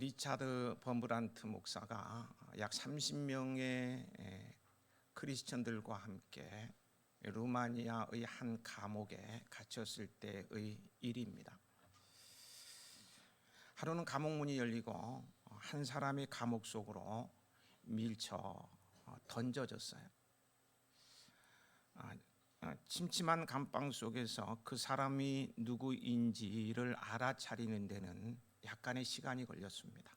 리차드 범브란트 목사가 약 30명의 크리스천들과 함께 루마니아의 한 감옥에 갇혔을 때의 일입니다. 하루는 감옥 문이 열리고 한 사람이 감옥 속으로 밀쳐 던져졌어요. 침침한 감방 속에서 그 사람이 누구인지를 알아차리는 데는 약간의 시간이 걸렸습니다.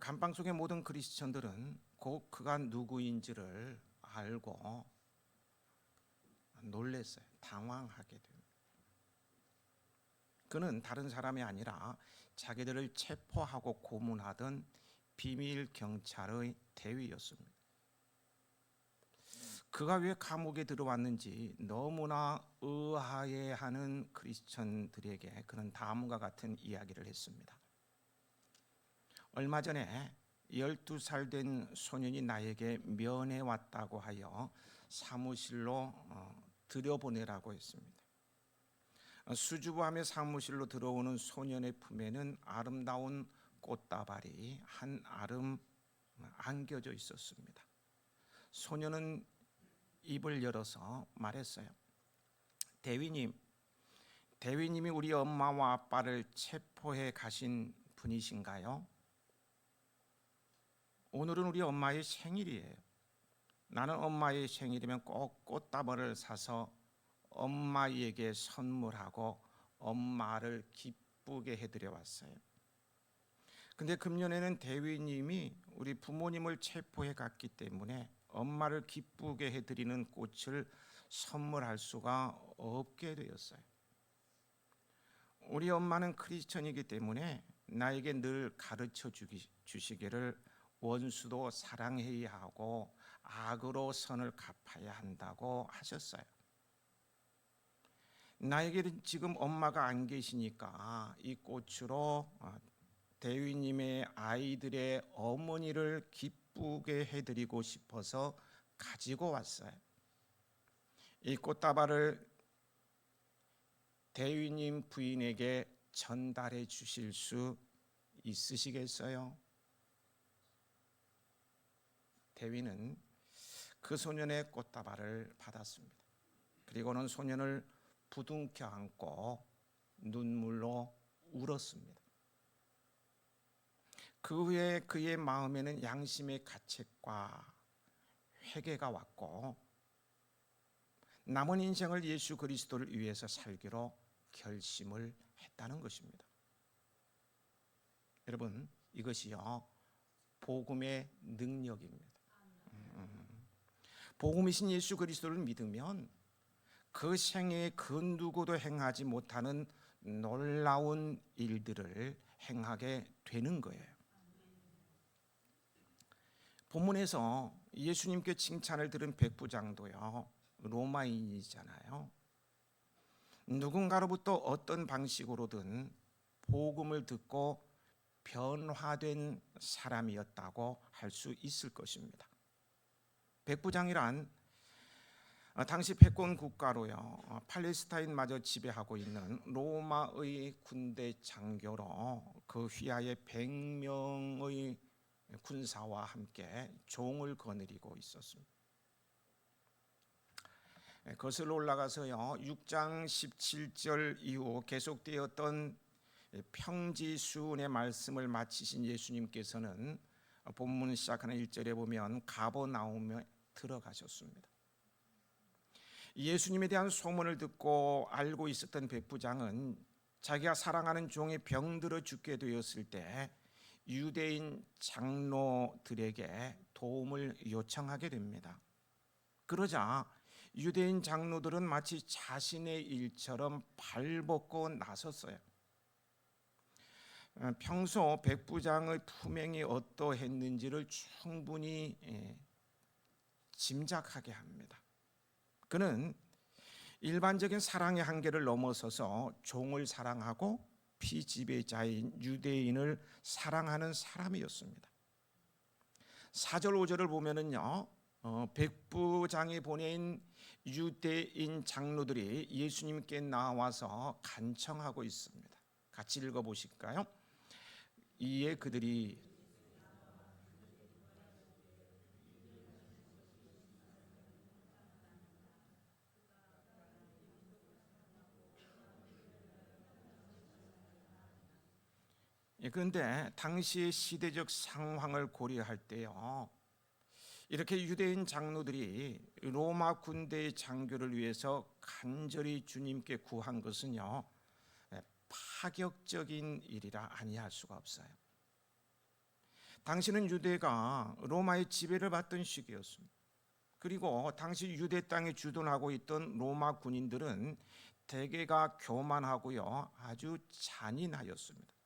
감방 속의 모든 크리스천들은 곧 그가 누구인지를 알고 놀랐어요. 당황하게 됩니다. 그는 다른 사람이 아니라 자기들을 체포하고 고문하던 비밀 경찰의 대위였습니다. 그가 왜 감옥에 들어왔는지 너무나 의아해하는 크리스천들에게 그는 다음과 같은 이야기를 했습니다. 얼마 전에 12살 된 소년이 나에게 면회왔다고 하여 사무실로 들여보내라고 했습니다. 수줍어하며 사무실로 들어오는 소년의 품에는 아름다운 꽃다발이 한 알음 안겨져 있었습니다. 소년은 입을 열어서 말했어요. 대위님이 우리 엄마와 아빠를 체포해 가신 분이신가요? 오늘은 우리 엄마의 생일이에요. 나는 엄마의 생일이면 꼭 꽃다발을 사서 엄마에게 선물하고 엄마를 기쁘게 해드려 왔어요. 근데 금년에는 대위님이 우리 부모님을 체포해 갔기 때문에 엄마를 기쁘게 해드리는 꽃을 선물할 수가 없게 되었어요. 우리 엄마는 크리스천이기 때문에 나에게 늘 가르쳐 주시기를 원수도 사랑해야 하고 악으로 선을 갚아야 한다고 하셨어요. 나에게는 지금 엄마가 안 계시니까 이 꽃으로 대위님의 아이들의 어머니를 기쁘게 해드리고 싶어서 가지고 왔어요. 이 꽃다발을 대위님 부인에게 전달해 주실 수 있으시겠어요? 대위는 그 소년의 꽃다발을 받았습니다. 그리고는 소년을 부둥켜 안고 눈물로 울었습니다. 그 후에 그의 마음에는 양심의 가책과 회개가 왔고 남은 인생을 예수 그리스도를 위해서 살기로 결심을 했다는 것입니다. 여러분, 이것이요 복음의 능력입니다. 복음이신 예수 그리스도를 믿으면 그 생애에 그 누구도 행하지 못하는 놀라운 일들을 행하게 되는 거예요. 본문에서 예수님께 칭찬을 들은 백부장도요 로마인이잖아요. 누군가로부터 어떤 방식으로든 복음을 듣고 변화된 사람이었다고 할 수 있을 것입니다. 백부장이란 당시 패권 국가로요 팔레스타인마저 지배하고 있는 로마의 군대 장교로 그 휘하에 100명의 군사와 함께 종을 거느리고 있었습니다. 거슬러 올라가서요 6장 17절 이후 계속되었던 평지수훈의 말씀을 마치신 예수님께서는 본문 시작하는 1절에 보면 가버나움에 들어가셨습니다. 예수님에 대한 소문을 듣고 알고 있었던 백부장은 자기가 사랑하는 종이 병들어 죽게 되었을 때 유대인 장로들에게 도움을 요청하게 됩니다. 그러자 유대인 장로들은 마치 자신의 일처럼 발벗고 나섰어요. 평소 백부장의 품행이 어떠했는지를 충분히 짐작하게 합니다. 그는 일반적인 사랑의 한계를 넘어서서 종을 사랑하고 피지배자인 유대인을 사랑하는 사람이었습니다. 4절 5절을 보면은요 백부장이 보낸 유대인 장로들이 예수님께 나와서 간청하고 있습니다. 같이 읽어보실까요? 이에 그들이 그런데 당시의 시대적 상황을 고려할 때요, 이렇게 유대인 장로들이 로마 군대의 장교를 위해서 간절히 주님께 구한 것은요, 파격적인 일이라 아니할 수가 없어요. 당시는 유대가 로마의 지배를 받던 시기였습니다. 그리고 당시 유대 땅에 주둔하고 있던 로마 군인들은 대개가 교만하고요, 아주 잔인하였습니다.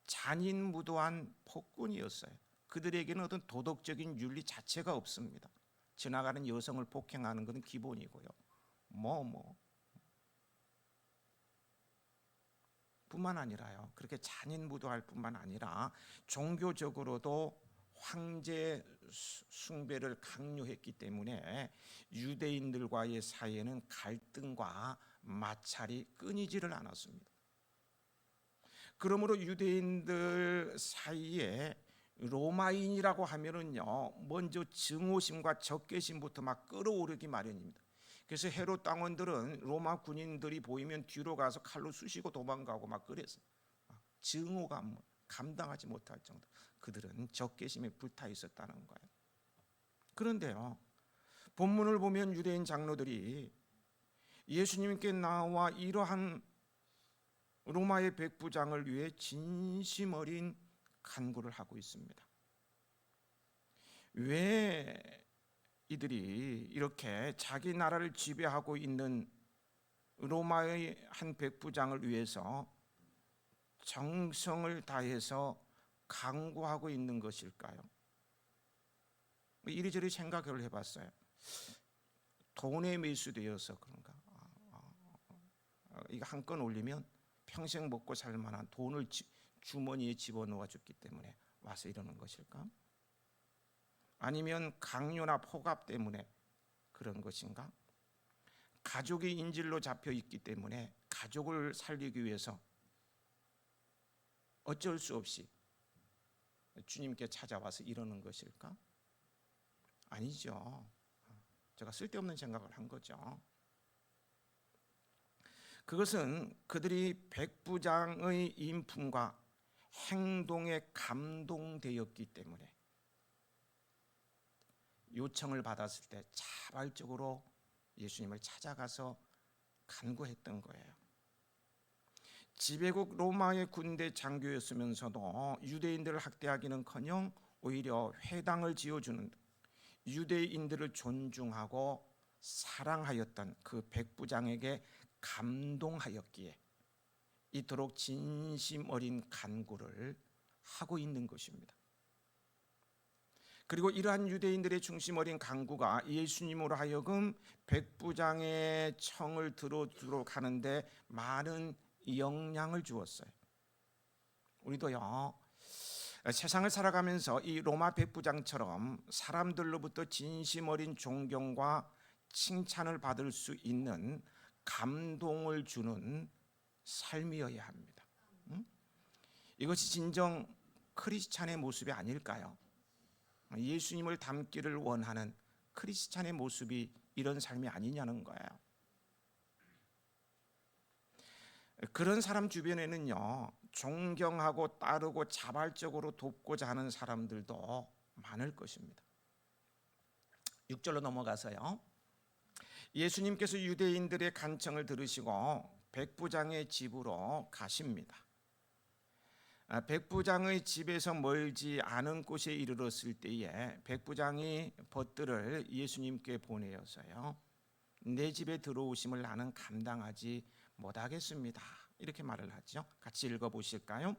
잔인무도한 폭군이었어요. 그들에게는 어떤 도덕적인 윤리 자체가 없습니다. 지나가는 여성을 폭행하는 것은 기본이고요. 뿐만 아니라요, 그렇게 잔인무도할 뿐만 아니라 종교적으로도 황제 숭배를 강요했기 때문에 유대인들과의 사이에는 갈등과 마찰이 끊이지를 않았습니다. 그러므로 유대인들 사이에 로마인이라고 하면은요, 먼저 증오심과 적개심부터 막 끌어오르기 마련입니다. 그래서 헤롯 당원들은 로마 군인들이 보이면 뒤로 가서 칼로 쑤시고 도망가고 막 그랬어요. 증오가 감당하지 못할 정도. 그들은 적개심에 불타 있었다는 거예요. 그런데요, 본문을 보면 유대인 장로들이 예수님께 나와 이러한 로마의 백부장을 위해 진심 어린 간구를 하고 있습니다. 왜 이들이 이렇게 자기 나라를 지배하고 있는 로마의 한 백부장을 위해서 정성을 다해서 간구하고 있는 것일까요? 이리저리 생각을 해봤어요. 돈에 매수되어서 그런가? 이거 한 건 올리면 평생 먹고 살 만한 돈을 주머니에 집어넣어 줬기 때문에 와서 이러는 것일까? 아니면 강요나 폭압 때문에 그런 것인가? 가족이 인질로 잡혀 있기 때문에 가족을 살리기 위해서 어쩔 수 없이 주님께 찾아와서 이러는 것일까? 아니죠. 제가 쓸데없는 생각을 한 거죠. 그것은 그들이 백부장의 인품과 행동에 감동되었기 때문에 요청을 받았을 때 자발적으로 예수님을 찾아가서 간구했던 거예요. 지배국 로마의 군대 장교였으면서도 유대인들을 학대하기는커녕 오히려 회당을 지어주는 유대인들을 존중하고 사랑하였던 그 백부장에게 감동하였기에 이토록 진심 어린 간구를 하고 있는 것입니다. 그리고 이러한 유대인들의 중심 어린 간구가 예수님으로 하여금 백부장의 청을 들어주도록 하는데 많은 영향을 주었어요. 우리도요, 세상을 살아가면서 이 로마 백부장처럼 사람들로부터 진심 어린 존경과 칭찬을 받을 수 있는 감동을 주는 삶이어야 합니다. 이것이 진정 크리스찬의 모습이 아닐까요? 예수님을 닮기를 원하는 크리스찬의 모습이 이런 삶이 아니냐는 거예요. 그런 사람 주변에는요, 존경하고 따르고 자발적으로 돕고자 하는 사람들도 많을 것입니다. 6절로 넘어가서요, 예수님께서 유대인들의 간청을 들으시고 백부장의 집으로 가십니다. 백부장의 집에서 멀지 않은 곳에 이르렀을 때에 백부장이 벗들을 예수님께 보내어서요, 내 집에 들어오심을 나는 감당하지 못하겠습니다, 이렇게 말을 하죠. 같이 읽어보실까요?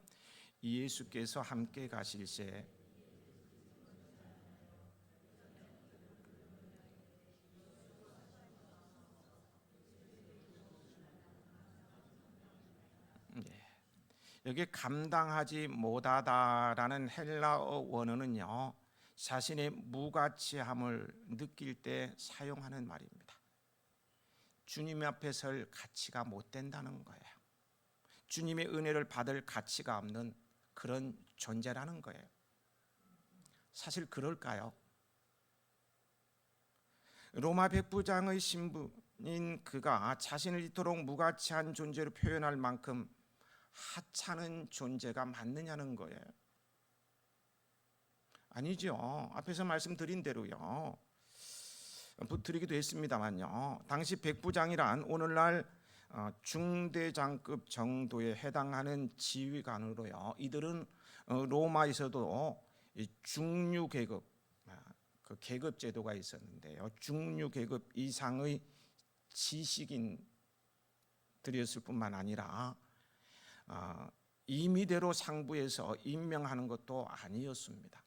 예수께서 함께 가실새 여기 감당하지 못하다라는 헬라어 원어는요, 자신의 무가치함을 느낄 때 사용하는 말입니다. 주님 앞에 설 가치가 못 된다는 거예요. 주님의 은혜를 받을 가치가 없는 그런 존재라는 거예요. 사실 그럴까요? 로마 백부장의 신분인 그가 자신을 이토록 무가치한 존재로 표현할 만큼 하찮은 존재가 맞느냐는 거예요. 아니죠. 앞에서 말씀드린 대로요. 드리기도 했습니다만요. 당시 백부장이란 오늘날 중대장급 정도에 해당하는 지휘관으로요. 이들은 로마에서도 중류 계급, 그 계급 제도가 있었는데요. 중류 계급 이상의 지식인들이었을 뿐만 아니라 임의대로 상부에서 임명하는 것도 아니었습니다.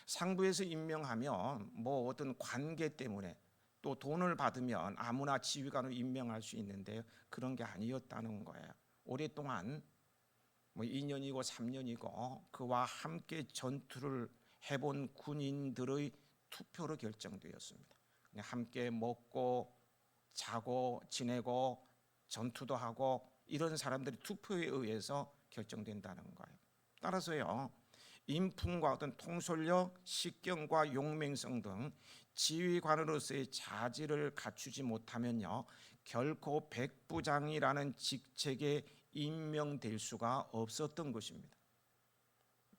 상부에서 임명하면 뭐 어떤 관계 때문에 또 돈을 받으면 아무나 지휘관으로 임명할 수 있는데 그런 게 아니었다는 거예요. 오랫동안 2년이고 3년이고 그와 함께 전투를 해본 군인들의 투표로 결정되었습니다. 그냥 함께 먹고 자고 지내고 전투도 하고 이런 사람들이 투표에 의해서 결정된다는 거예요. 따라서요. 인품과 어떤 통솔력, 식견과 용맹성 등 지휘관으로서의 자질을 갖추지 못하면요 결코 백부장이라는 직책에 임명될 수가 없었던 것입니다.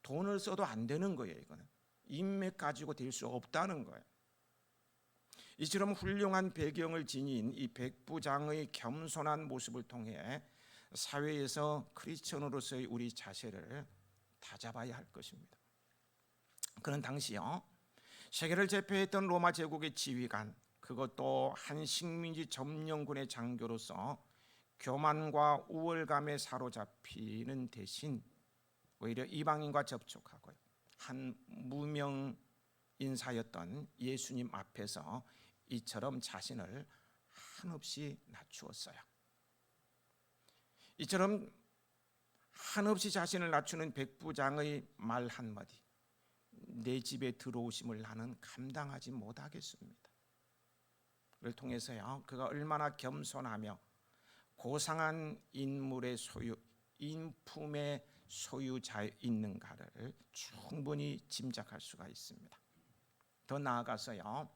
돈을 써도 안 되는 거예요. 이거는 인맥 가지고 될 수 없다는 거예요. 이처럼 훌륭한 배경을 지닌 이 백부장의 겸손한 모습을 통해 사회에서 크리스천으로서의 우리 자세를 다잡아야 할 것입니다. 그는 당시요 세계를 제패했던 로마 제국의 지휘관, 그것도 한 식민지 점령군의 장교로서 교만과 우월감에 사로잡히는 대신 오히려 이방인과 접촉하고요 한 무명 인사였던 예수님 앞에서 이처럼 자신을 한없이 낮추었어요. 이처럼 한없이 자신을 낮추는 백부장의 말 한마디, 내 집에 들어오심을 나는 감당하지 못하겠습니다. 를 통해서요 그가 얼마나 겸손하며 고상한 인물의 인품의 소유자있는가를 충분히 짐작할 수가 있습니다. 더 나아가서요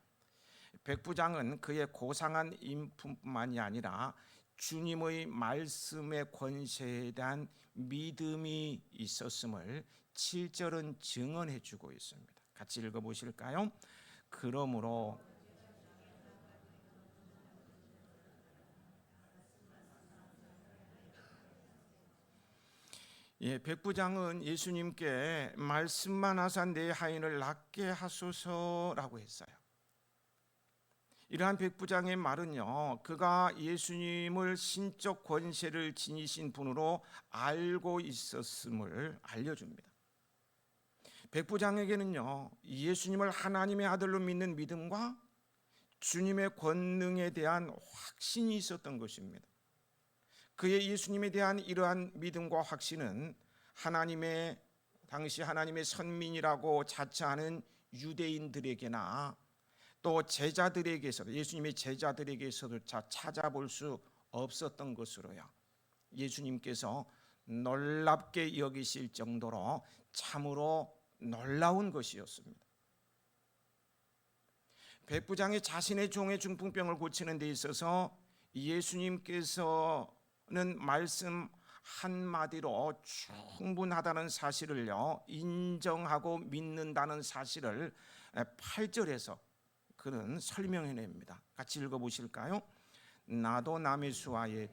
백부장은 그의 고상한 인품뿐만이 아니라 주님의 말씀의 권세에 대한 믿음이 있었음을 7절은 증언해 주고 있습니다. 같이 읽어보실까요? 그러므로 백부장은 예수님께 말씀만 하사 내 하인을 낫게 하소서라고 했어요. 이러한 백부장의 말은요 그가 예수님을 신적 권세를 지니신 분으로 알고 있었음을 알려줍니다. 백부장에게는요 예수님을 하나님의 아들로 믿는 믿음과 주님의 권능에 대한 확신이 있었던 것입니다. 그의 예수님에 대한 이러한 믿음과 확신은 당시 하나님의 선민이라고 자처하는 유대인들에게나 또 제자들에게서도 예수님의 제자들에게서도 찾아볼 수 없었던 것으로요 예수님께서 놀랍게 여기실 정도로 참으로 놀라운 것이었습니다. 백부장이 자신의 종의 중풍병을 고치는 데 있어서 예수님께서는 말씀 한마디로 충분하다는 사실을요 인정하고 믿는다는 사실을 8절에서 그는 설명해냅니다. 같이 읽어보실까요? 나도 남의 수하에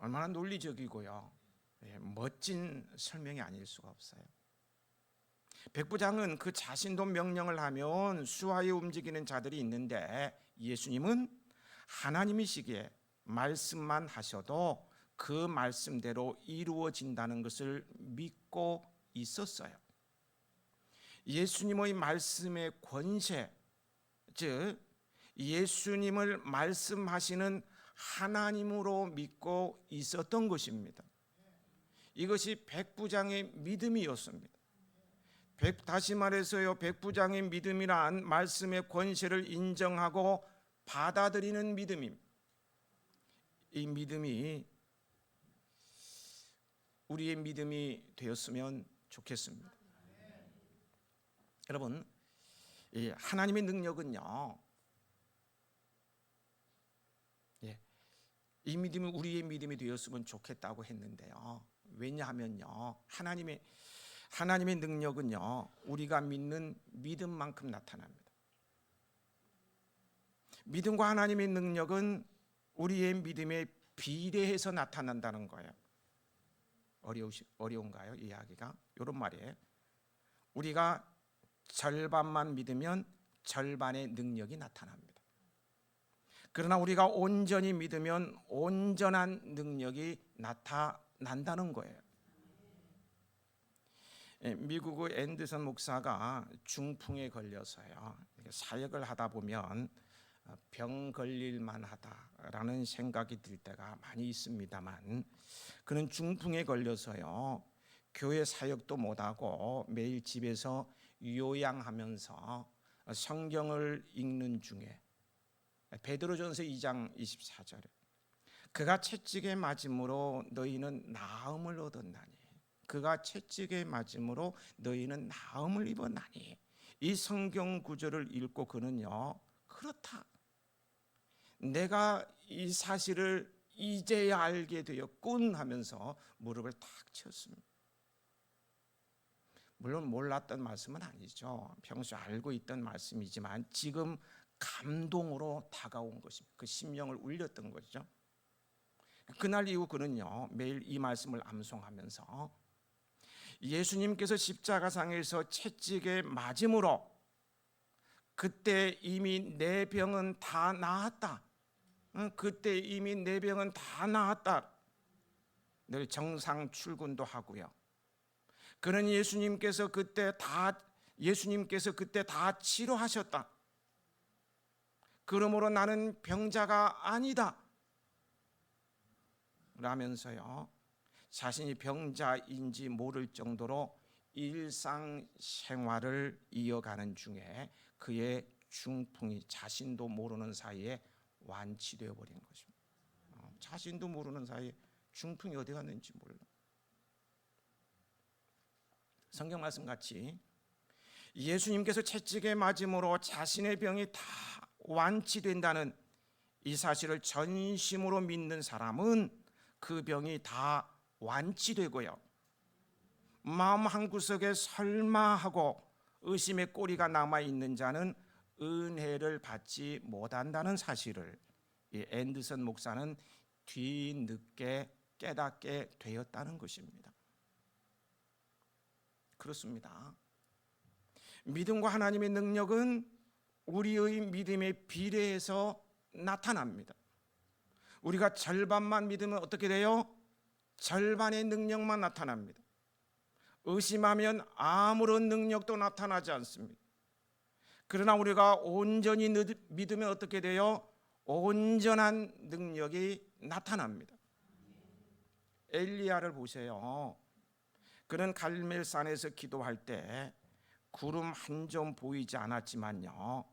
얼마나 논리적이고요 멋진 설명이 아닐 수가 없어요. 백부장은 그 자신도 명령을 하면 수하에 움직이는 자들이 있는데 예수님은 하나님이시기에 말씀만 하셔도 그 말씀대로 이루어진다는 것을 믿고 있었어요. 예수님의 말씀의 권세, 즉 예수님을 말씀하시는 하나님으로 믿고 있었던 것입니다. 이것이 백부장의 믿음이었습니다. 다시 말해서요, 백부장의 믿음이란 말씀의 권세를 인정하고 받아들이는 믿음입니다. 이 믿음이 우리의 믿음이 되었으면 좋겠습니다. 여러분, 이 하나님의 능력은요, 이 믿음이 우리의 믿음이 되었으면 좋겠다고 했는데요, 왜냐하면요, 하나님의 능력은요, 우리가 믿는 믿음만큼 나타납니다. 믿음과 하나님의 능력은 우리의 믿음에 비례해서 나타난다는 거예요. 어려운가요? 이야기가 이런 말이에요. 우리가 절반만 믿으면 절반의 능력이 나타납니다. 그러나 우리가 온전히 믿으면 온전한 능력이 나타난다는 거예요. 미국의 앤더슨 목사가 중풍에 걸려서요, 사역을 하다 보면 병 걸릴만 하다라는 생각이 들 때가 많이 있습니다만, 그는 중풍에 걸려서요, 교회 사역도 못하고 매일 집에서 요양하면서 성경을 읽는 중에 베드로전서 2장 24절에 그가 채찍에 맞음으로 너희는 나음을 얻었나니, 그가 채찍에 맞음으로 너희는 나음을 입었나니, 이 성경 구절을 읽고 그는요, 그렇다, 내가 이 사실을 이제야 알게 되었군 하면서 무릎을 탁 쳤습니다. 물론 몰랐던 말씀은 아니죠. 평소에 알고 있던 말씀이지만 지금 감동으로 다가온 것입니다. 그 심령을 울렸던 거죠. 그날 이후 그는요, 매일 이 말씀을 암송하면서 예수님께서 십자가상에서 채찍에 맞음으로 그때 이미 내 병은 다 나았다. 그때 이미 내 병은 다 나았다. 늘 정상 출근도 하고요. 그는 예수님께서 그때 다 치료하셨다. 그러므로 나는 병자가 아니다. 라면서요, 자신이 병자인지 모를 정도로 일상생활을 이어가는 중에 그의 중풍이 자신도 모르는 사이에 완치되어 버린 것입니다. 자신도 모르는 사이에 중풍이 어디 갔는지 몰라. 성경 말씀 같이 예수님께서 채찍에 맞음으로 자신의 병이 다 완치된다는 이 사실을 전심으로 믿는 사람은 그 병이 다 완치되고요, 마음 한구석에 설마 하고 의심의 꼬리가 남아있는 자는 은혜를 받지 못한다는 사실을 이 앤더슨 목사는 뒤늦게 깨닫게 되었다는 것입니다. 그렇습니다. 믿음과 하나님의 능력은 우리의 믿음에 비례해서 나타납니다. 우리가 절반만 믿으면 어떻게 돼요? 절반의 능력만 나타납니다. 의심하면 아무런 능력도 나타나지 않습니다. 그러나 우리가 온전히 믿으면 어떻게 돼요? 온전한 능력이 나타납니다. 엘리야를 보세요. 그는 갈멜산에서 기도할 때 구름 한 점 보이지 않았지만요,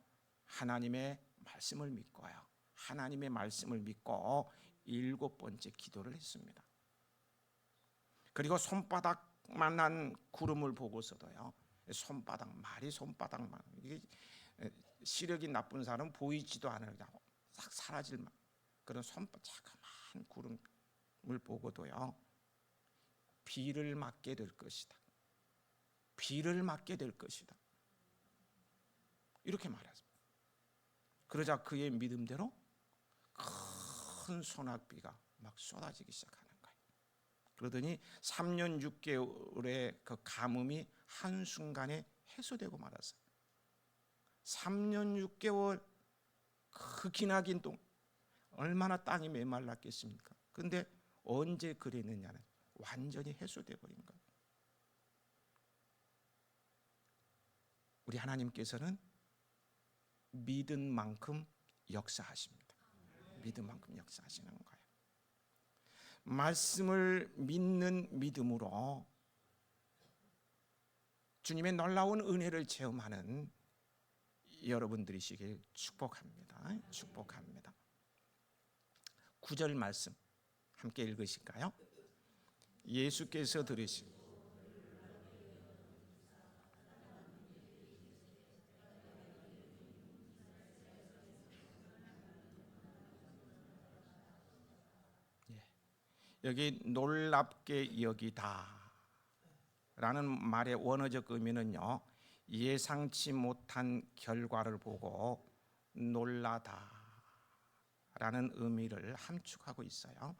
하나님의 말씀을 믿고요, 하나님의 말씀을 믿고 7번째 기도를 했습니다. 그리고 손바닥만한 구름을 보고서도요, 말이 손바닥만, 이게 시력이 나쁜 사람은 보이지도 않으려고 싹 사라질만 그런 자그마한 구름을 보고도요, 비를 맞게 될 것이다. 비를 맞게 될 것이다. 이렇게 말했습니다. 그러자 그의 믿음대로 큰 소낙비가 막 쏟아지기 시작하는 거예요. 그러더니 3년 6개월의 그 가뭄이 한순간에 해소되고 말았어요. 3년 6개월 그 기나긴 동안 얼마나 땅이 메말랐겠습니까? 그런데 언제 그랬느냐는 완전히 해소되어 버린 거예요. 우리 하나님께서는 믿은 만큼 역사하십니다. 믿은 만큼 역사하시는 거예요. 말씀을 믿는 믿음으로 주님의 놀라운 은혜를 체험하는 여러분들이시길 축복합니다. 축복합니다. 9절 말씀 함께 읽으실까요? 예수께서 들으시고 여기 놀랍게 여기다 라는 말의 원어적 의미는요, 예상치 못한 결과를 보고 놀라다 라는 의미를 함축하고 있어요.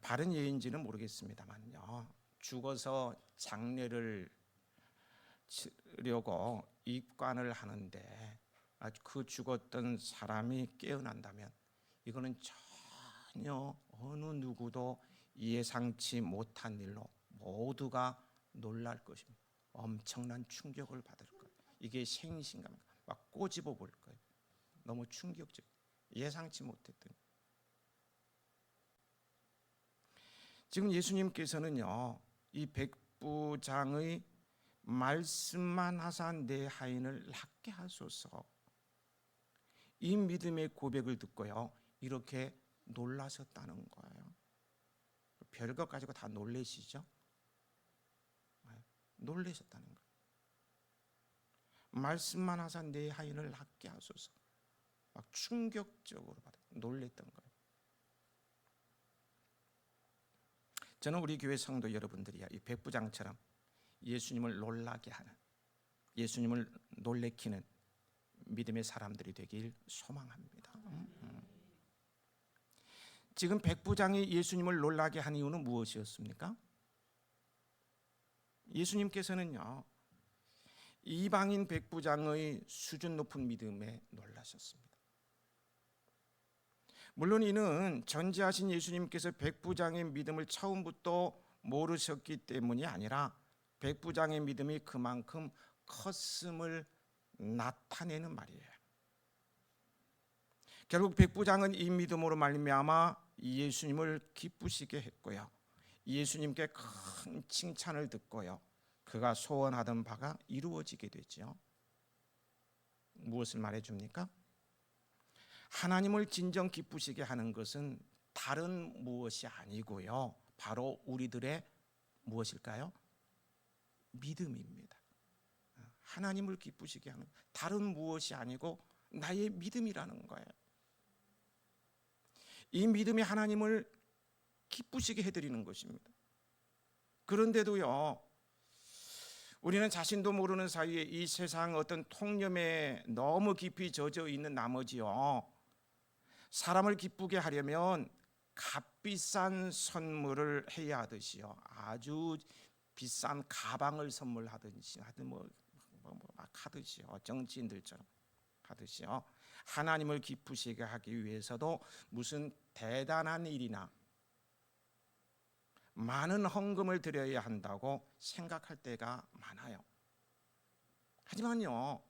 바른 예인지는 모르겠습니다만요, 죽어서 장례를 치려고 입관을 하는데 그 죽었던 사람이 깨어난다면 이거는 전혀 어느 누구도 예상치 못한 일로 모두가 놀랄 것입니다. 엄청난 충격을 받을 거예요. 이게 생신감, 막 꼬집어 볼 거예요. 너무 충격적, 예상치 못했던. 지금 예수님께서는요, 이 백부장의 말씀만 하사 내 하인을 낫게 하소서, 이 믿음의 고백을 듣고요, 이렇게 놀라셨다는 거예요. 별것 가지고 다 놀라시죠? 놀라셨다는 거예요. 말씀만 하사 내 하인을 낫게 하소서, 막 충격적으로 놀랬던 거예요. 저는 우리 교회 성도 여러분들이야, 이 백부장처럼 예수님을 놀라게 하는, 예수님을 놀래키는 믿음의 사람들이 되길 소망합니다. 지금 백부장이 예수님을 놀라게 한 이유는 무엇이었습니까? 예수님께서는요, 이방인 백부장의 수준 높은 믿음에 놀라셨습니다. 물론 이는 전지하신 예수님께서 백부장의 믿음을 처음부터 모르셨기 때문이 아니라 백부장의 믿음이 그만큼 컸음을 나타내는 말이에요. 결국 백부장은 이 믿음으로 말미암아 예수님을 기쁘시게 했고요, 예수님께 큰 칭찬을 듣고요, 그가 소원하던 바가 이루어지게 되죠. 무엇을 말해줍니까? 하나님을 진정 기쁘시게 하는 것은 다른 무엇이 아니고요, 바로 우리들의 무엇일까요? 믿음입니다. 하나님을 기쁘시게 하는 다른 무엇이 아니고 나의 믿음이라는 거예요. 이 믿음이 하나님을 기쁘시게 해드리는 것입니다. 그런데도요, 우리는 자신도 모르는 사이에 이 세상 어떤 통념에 너무 깊이 젖어 있는 나머지요, 사람을 기쁘게 하려면 값비싼 선물을 해야 하듯이요, 아주 비싼 가방을 선물하든지 하든 막 하듯이요, 정치인들처럼 하듯이요, 하나님을 기쁘시게 하기 위해서도 무슨 대단한 일이나 많은 헌금을 드려야 한다고 생각할 때가 많아요. 하지만요,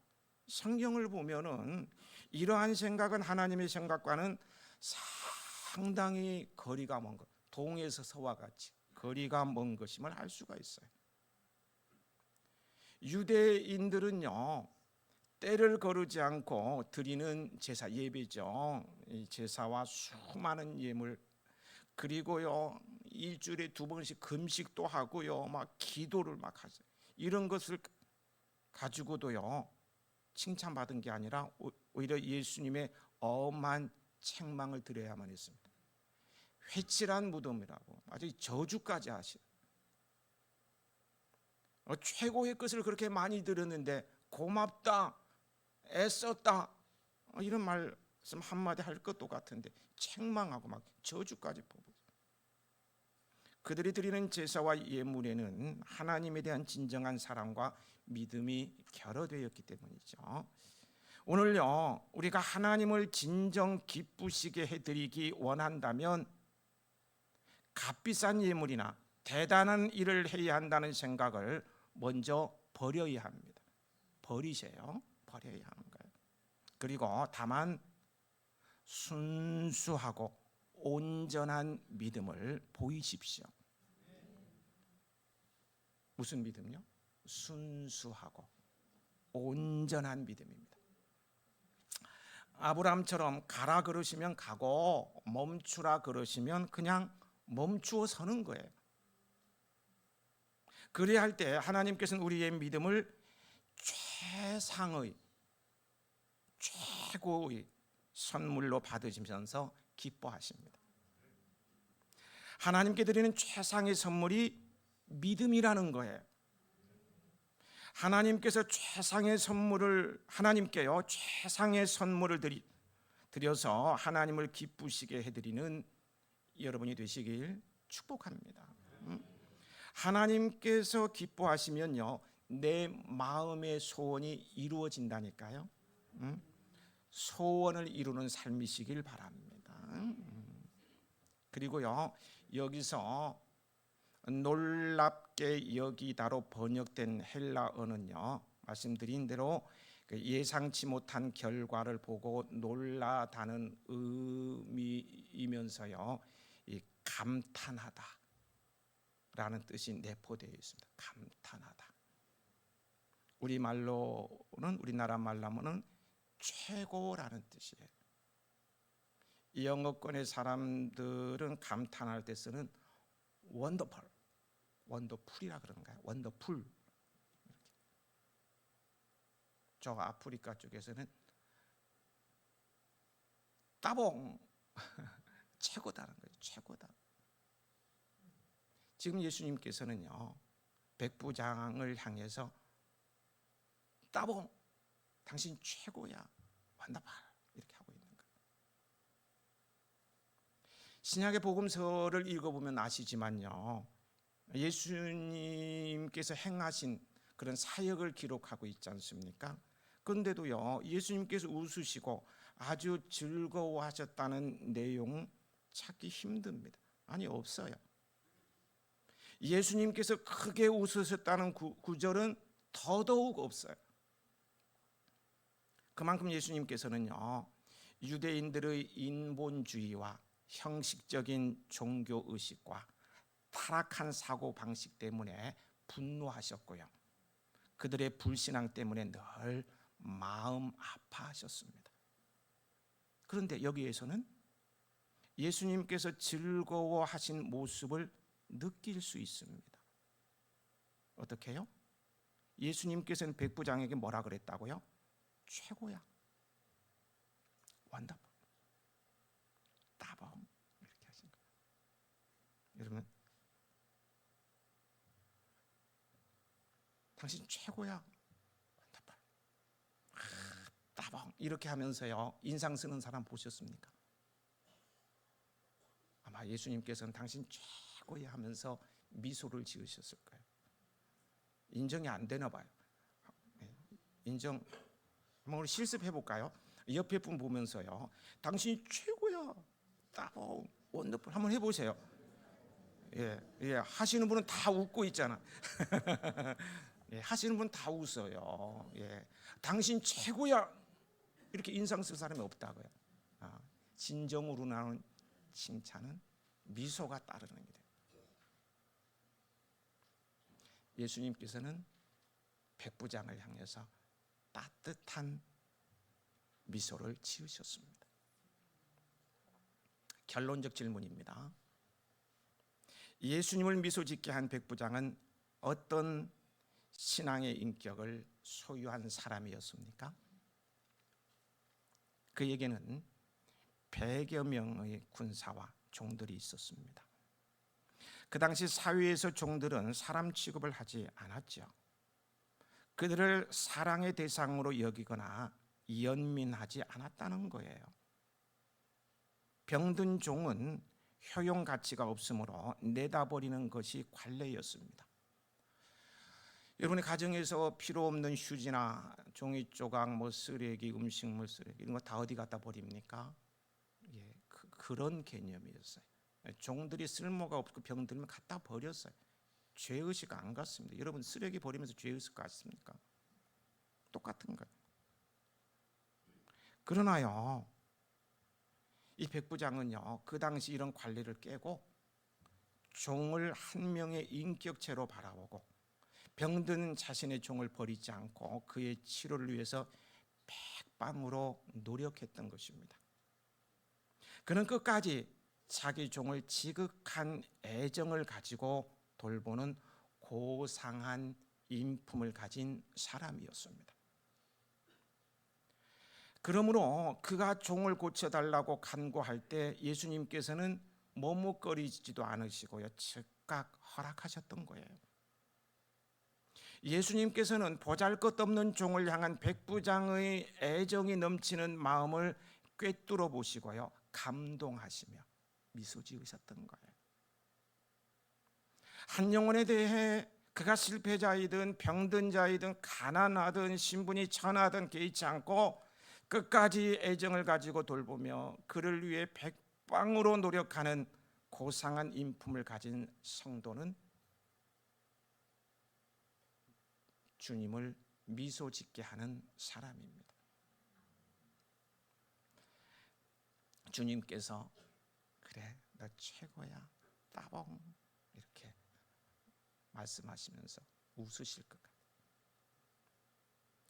성경을 보면은 이러한 생각은 하나님의 생각과는 상당히 거리가 먼 것, 동에서 서와 같이 거리가 먼 것임을 알 수가 있어요. 유대인들은요, 때를 거르지 않고 드리는 제사, 예배죠. 이 제사와 수많은 예물, 그리고요 일주일에 2번씩 금식도 하고요, 막 기도를 막 하죠. 이런 것을 가지고도요 칭찬받은 게 아니라 오히려 예수님의 엄한 책망을 드려야만 했습니다. 회칠한 무덤이라고 아주 저주까지 하시고, 최고의 것을 그렇게 많이 들었는데 고맙다, 애썼다, 이런 말씀 한마디 할 것도 같은데 책망하고 막 저주까지 뽑고, 그들이 드리는 제사와 예물에는 하나님에 대한 진정한 사랑과 믿음이 결여되어 있기 때문이죠. 오늘요, 우리가 하나님을 진정 기쁘시게 해드리기 원한다면 값비싼 예물이나 대단한 일을 해야 한다는 생각을 먼저 버려야 합니다. 버리세요. 버려야 하는 거예요. 그리고 다만 순수하고 온전한 믿음을 보이십시오. 무슨 믿음요? 순수하고 온전한 믿음입니다. 아브라함처럼 가라 그러시면 가고 멈추라 그러시면 그냥 멈추어 서는 거예요. 그래야 할 때 하나님께서는 우리의 믿음을 최상의 최고의 선물로 받으시면서 기뻐하십니다. 하나님께 드리는 최상의 선물이 믿음이라는 거예요. 하나님께서 최상의 선물을 드려서 하나님을 기쁘시게 해드리는 여러분이 되시길 축복합니다. 하나님께서 기뻐하시면요, 내 마음의 소원이 이루어진다니까요. 소원을 이루는 삶이시길 바랍니다. 그리고요, 여기서 놀랍게 여기다로 번역된 헬라어는요, 말씀드린 대로 예상치 못한 결과를 보고 놀라다는 의미이면서요, 이 감탄하다라는 뜻이 내포되어 있습니다. 감탄하다. 우리나라 말로 하면은 최고라는 뜻이에요. 영어권의 사람들은 감탄할 때 쓰는 원더풀이라 그런가요? 원더풀. 저 아프리카 쪽에서는 따봉 최고다는 거죠. 최고다. 지금 예수님께서는요, 백부장을 향해서 따봉, 당신 최고야, 원더풀 이렇게 하고 있는 거예요. 신약의 복음서를 읽어보면 아시지만요, 예수님께서 행하신 그런 사역을 기록하고 있지 않습니까? 그런데도요, 예수님께서 웃으시고 아주 즐거워하셨다는 내용 찾기 힘듭니다. 아니, 없어요. 예수님께서 크게 웃으셨다는 구절은 더더욱 없어요. 그만큼 예수님께서는요, 유대인들의 인본주의와 형식적인 종교의식과 타락한 사고방식 때문에 분노하셨고요, 그들의 불신앙 때문에 늘 마음 아파하셨습니다. 그런데 여기에서는 예수님께서 즐거워하신 모습을 느낄 수 있습니다. 어떻게 해요? 예수님께서는 백부장에게 뭐라 그랬다고요? 최고야, 원더풀, 따봉 이렇게 하신 거예요. 여러분, 당신 최고야, 원더풀, 따봉 이렇게 하면서요, 인상 쓰는 사람 보셨습니까? 아마 예수님께서는 당신 최고야 하면서 미소를 지으셨을 거예요. 인정이 안 되나 봐요. 인정 한번 우리 실습해 볼까요? 옆에 분 보면서요, 당신이 최고야, 따봉, 원더풀 한번 해보세요. 예, 하시는 분은 다 웃고 있잖아. 예, 하시는 분 다 웃어요. 예, 당신 최고야 이렇게 인상 쓸 사람이 없다고요. 진정으로 나오는 칭찬은 미소가 따르는 게 돼요. 예수님께서는 백부장을 향해서 따뜻한 미소를 지으셨습니다. 결론적 질문입니다. 예수님을 미소 짓게 한 백부장은 어떤 신앙의 인격을 소유한 사람이었습니까? 그에게는 100여 명의 군사와 종들이 있었습니다. 그 당시 사회에서 종들은 사람 취급을 하지 않았죠. 그들을 사랑의 대상으로 여기거나 연민하지 않았다는 거예요. 병든 종은 효용 가치가 없으므로 내다버리는 것이 관례였습니다. 여러분의 가정에서 필요 없는 휴지나 종이 조각, 쓰레기, 음식물 쓰레기 이런 거 다 어디 갖다 버립니까? 예, 그런 개념이었어요. 종들이 쓸모가 없고 병들면 갖다 버렸어요. 죄의식 안 같습니다. 여러분 쓰레기 버리면서 죄의식 같습니까? 똑같은 거예요. 그러나요, 이 백부장은요, 그 당시 이런 관리를 깨고 종을 한 명의 인격체로 바라보고 병든 자신의 종을 버리지 않고 그의 치료를 위해서 백밤으로 노력했던 것입니다. 그는 끝까지 자기 종을 지극한 애정을 가지고 돌보는 고상한 인품을 가진 사람이었습니다. 그러므로 그가 종을 고쳐달라고 간구할 때 예수님께서는 머뭇거리지도 않으시고요, 즉각 허락하셨던 거예요. 예수님께서는 보잘것없는 종을 향한 백부장의 애정이 넘치는 마음을 꿰뚫어 보시고요, 감동하시며 미소 지으셨던 거예요. 한 영혼에 대해 그가 실패자이든 병든 자이든 가난하든 신분이 천하든 개의치 않고 끝까지 애정을 가지고 돌보며 그를 위해 백방으로 노력하는 고상한 인품을 가진 성도는 주님을 미소 짓게 하는 사람입니다. 주님께서 그래, 너 최고야, 따봉, 이렇게 말씀하시면서 웃으실 것 같아요.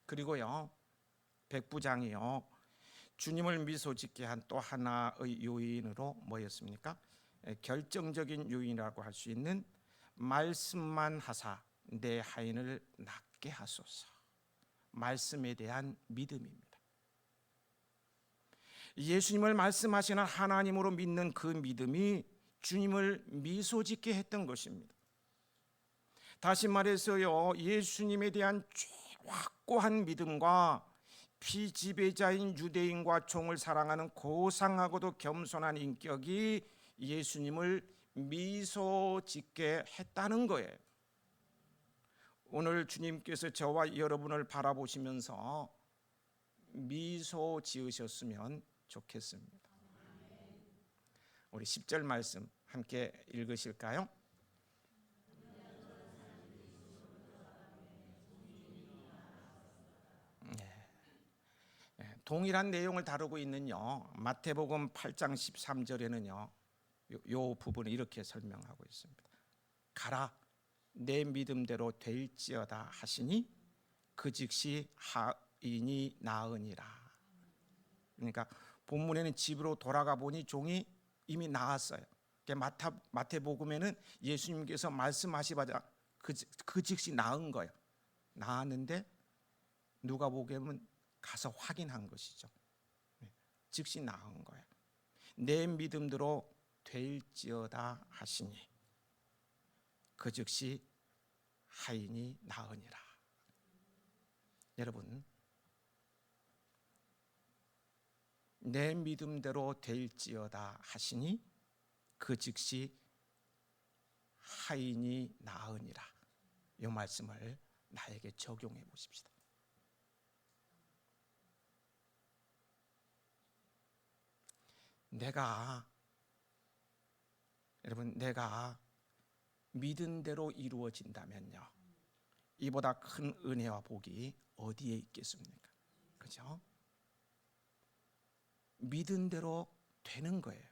그리고요, 백부장이요, 주님을 미소 짓게 한 또 하나의 요인으로 뭐였습니까? 결정적인 요인이라고 할 수 있는 말씀만 하사 내 하인을 낫게 하소서. 말씀에 대한 믿음입니다. 예수님을 말씀하시는 하나님으로 믿는 그 믿음이 주님을 미소 짓게 했던 것입니다. 다시 말해서요, 예수님에 대한 확고한 믿음과 피지배자인 유대인과 종을 사랑하는 고상하고도 겸손한 인격이 예수님을 미소 짓게 했다는 거예요. 오늘 주님께서 저와 여러분을 바라보시면서 미소 지으셨으면 좋겠습니다. 우리 10절 말씀 함께 읽으실까요? 동일한 내용을 다루고 있는요, 마태복음 8장 13절에는요, 요 부분을 이렇게 설명하고 있습니다. 가라, 내 믿음대로 될지어다 하시니 그 즉시 하인이 나으니라. 그러니까 본문에는 집으로 돌아가 보니 종이 이미 나았어요. 마태복음에는 예수님께서 말씀하시자마자 그 즉시 나은 거예요. 나았는데 누가복음은 가서 확인한 것이죠. 즉시 나은 거예요. 내 믿음대로 될지어다 하시니 그 즉시 하인이 나으니라. 여러분, 내 믿음대로 될지어다 하시니 그 즉시 하인이 나으니라. 이 말씀을 나에게 적용해 보십시다. 내가 믿은 대로 이루어진다면요, 이보다 큰 은혜와 복이 어디에 있겠습니까? 그죠? 믿은 대로 되는 거예요.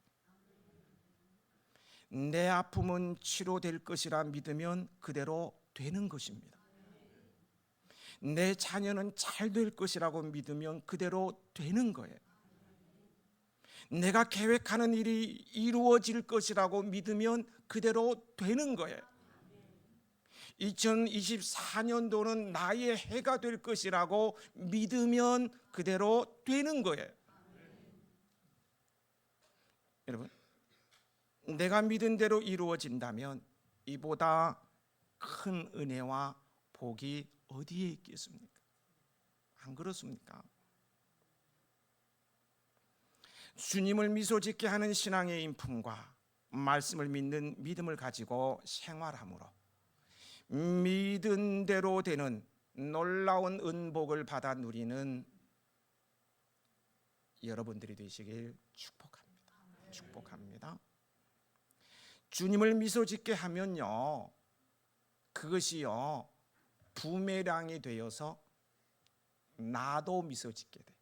내 아픔은 치료될 것이라 믿으면 그대로 되는 것입니다. 내 자녀는 잘 될 것이라고 믿으면 그대로 되는 거예요. 내가 계획하는 일이 이루어질 것이라고 믿으면 그대로 되는 거예요. 2024년도는 나의 해가 될 것이라고 믿으면 그대로 되는 거예요. 여러분, 내가 믿은 대로 이루어진다면 이보다 큰 은혜와 복이 어디에 있겠습니까? 안 그렇습니까? 주님을 미소 짓게 하는 신앙의 인품과 말씀을 믿는 믿음을 가지고 생활함으로 믿은 대로 되는 놀라운 은복을 받아 누리는 여러분들이 되시길 축복합니다. 축복합니다. 주님을 미소 짓게 하면요, 그것이요 부메랑이 되어서 나도 미소 짓게 돼.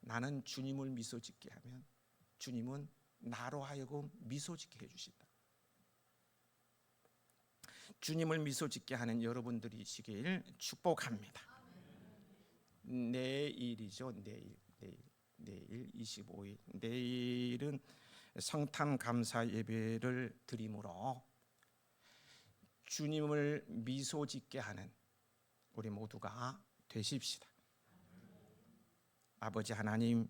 나는 주님을 미소 짓게 하면 주님은 나로 하여금 미소 짓게 해주신다. 주님을 미소 짓게 하는 여러분들이시길 축복합니다. 내일이죠. 내일 25일. 내일은 성탄 감사 예배를 드림으로 주님을 미소 짓게 하는 우리 모두가 되십시다. 아버지 하나님,